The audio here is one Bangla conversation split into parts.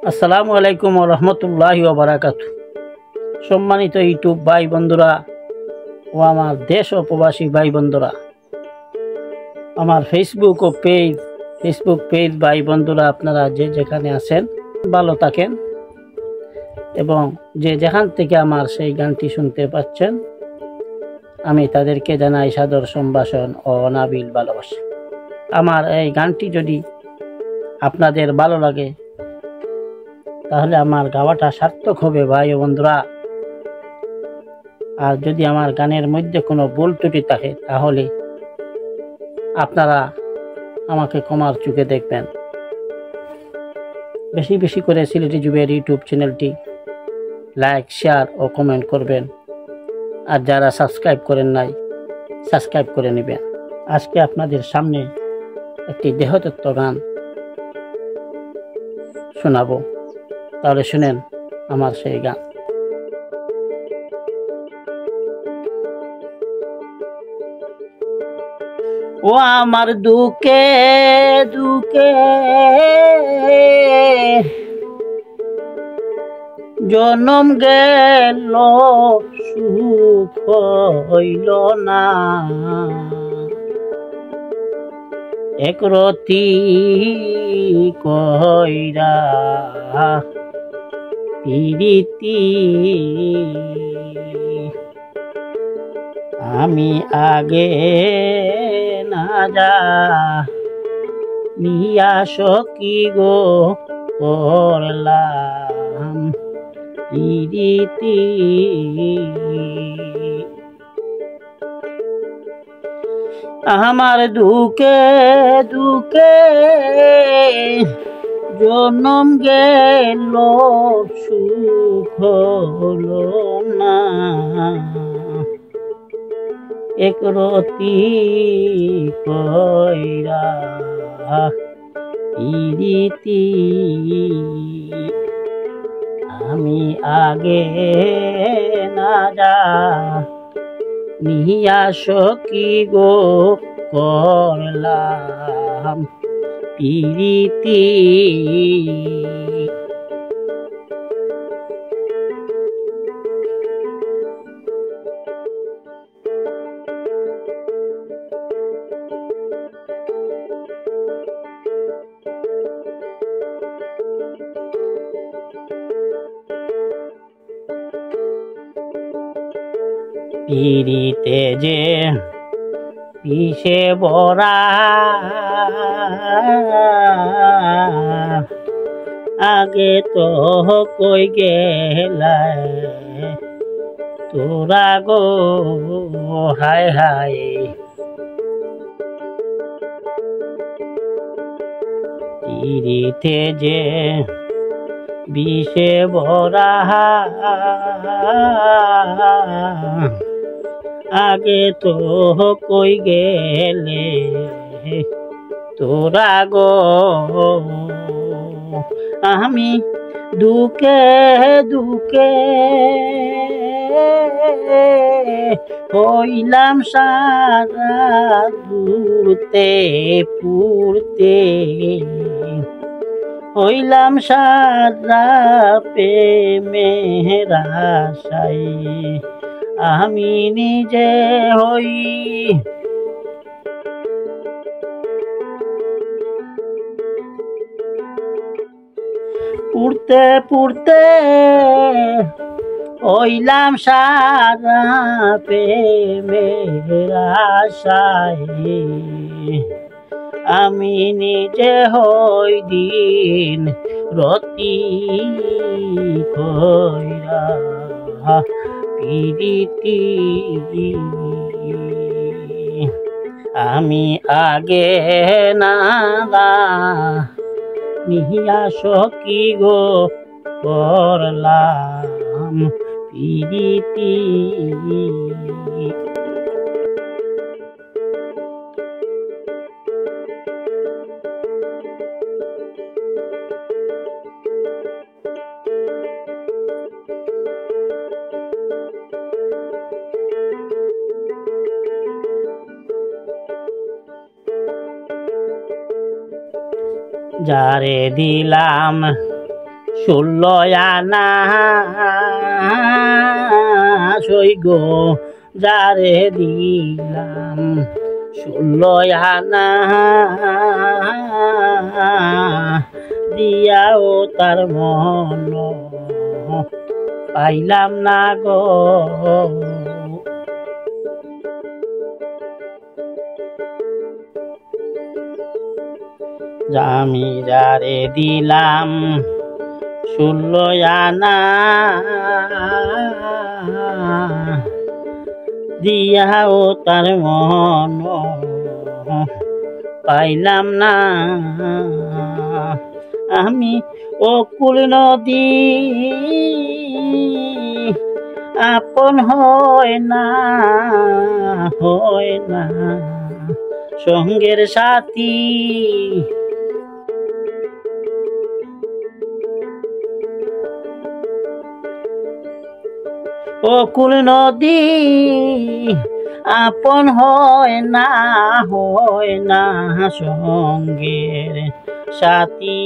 আসসালামু আলাইকুম ওয়া রাহমাতুল্লাহি ওয়া বারাকাতুহু। সম্মানিত ইউটিউব ভাই বন্ধুরা ও আমার দেশ ও প্রবাসী ভাই বন্ধুরা, আমার ফেসবুক পেজ ভাই বন্ধুরা, আপনারা যে যেখানে আছেন ভালো থাকেন এবং যে যেখান থেকে আমার সেই গানটি শুনতে পাচ্ছেন আমি তাদেরকে জানাই সাদর সম্ভাষণ ও অনাবিল ভালোবাসা। আমার এই গানটি যদি আপনাদের ভালো লাগে তাহলে আমার গাওয়াটা সার্থক হবে ভাই ও বন্ধুরা। আর যদি আমার গানের মধ্যে কোনো ভুল ত্রুটি থাকে তাহলে আপনারা আমাকে ক্ষমার চোখে দেখবেন। বেশি বেশি করে সিলেটি যুগের ইউটিউব চ্যানেলটি লাইক, শেয়ার ও কমেন্ট করবেন। আর যারা সাবস্ক্রাইব করেন নাই সাবস্ক্রাইব করে নেবেন। আজকে আপনাদের সামনে একটি দেহতত্ত্ব গান শোনাবো, তাহলে শুনেন আমার সেই গান। ও আমার দুঃখে দুঃখে জনম গেল সুখ হইল না, একরতি কইরা পিরিতি আমি আগে না যা নিয়া সকি গো করলাম পিরিতি। আমার দুঃখে দুঃখে জনম গেল সুখ হলো না, একরতি কইরা পিরিতি আমি আগে না যা নিয়া সকি গো করলাম পিরিতি। পিরিতে যে পিছে বরা আগে তো কই গেলাই তোরা গো হায় হায়। পিরিতে যে বিষে ভরা আগে তো কই গেলে তোরা গো, আমি দুঃখে দুঃখে হইলাম সারা দূরতে পুরতে, হইলাম সারা প্রেমের আশায় আমি নিজে হই পুড়তে পুড়তে, হইলাম সারা প্রেমের আশায় আমি নিজে হই দিন রতি কইরা পিরিতি আমি আগে না নিয়া সকি গো করলাম পিরিতি। যারে দিলাম ষোলো আনা সই গো যারে দিলাম, ষোলো আনা দিয়াও তার মন পাইলাম না গো। আমি যারে দিলাম ষোলো আনা দিয়াও তার মন পাইলাম না। আমি অকুল নদী আপন হয় না সঙ্গের সাথী, অকুল নদী আপন হয় না সঙ্গের সাথী।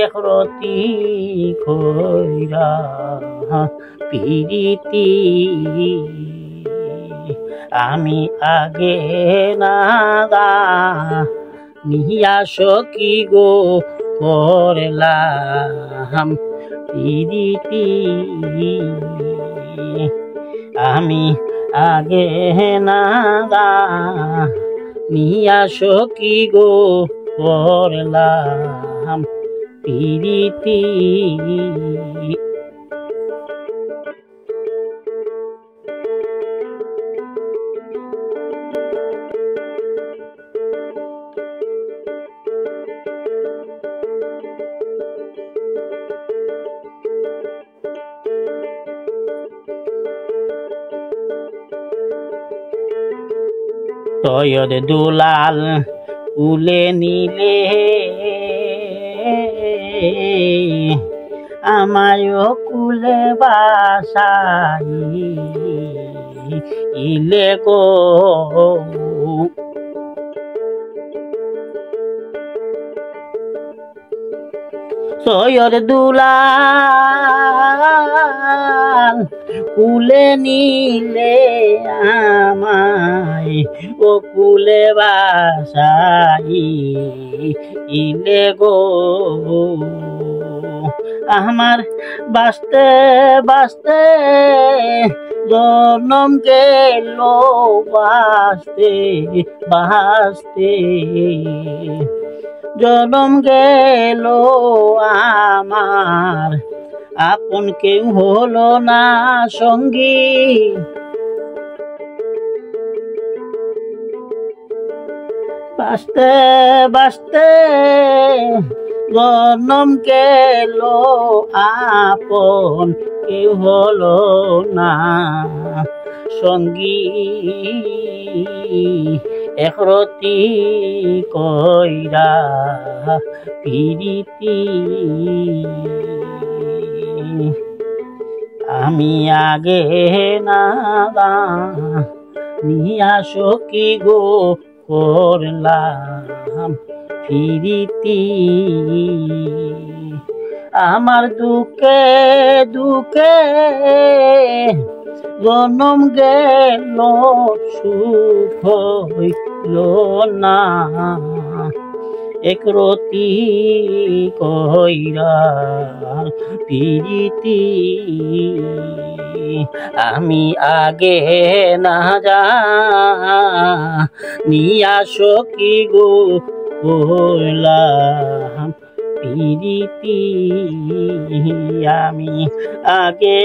একরতি কইরা পিরিতি আমি আগে না নিয়া সখী গো করলাম পিরিতি। আমি আগে না নিয়া সখী গো করলাম পিরিতি। সৈয়দ দুলাল কুলে নিলে আমায় কুলে বাসাই ইলে গো। সৈয়দ দুলাল কুলে নিলে আমায় ও কুলে বাসাই ইলে গো। আমার বাঁচতে বাঁচতে জনম গেল বাঁচতে বাঁচতে জনম গেল আমার আপন কেউ হলো না সঙ্গী। বাঁচতে বাঁচতে জনম গেল আপন কেউ হলো না সঙ্গী। একরতি কইরা পিরিতি আমি আগে না নিয়া সখী গো করলাম পিরিতি। আমার দুঃখে দুঃখে জনম গেল সুখ হইল না একরতি কইরা পিরিতি। আমি আগে না নিয়া সখী গো করলাম পিরিতি। আমি আগে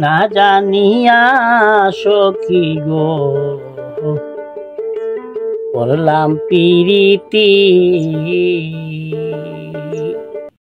না জানিয়া সখী গো করলাম পিরিতি।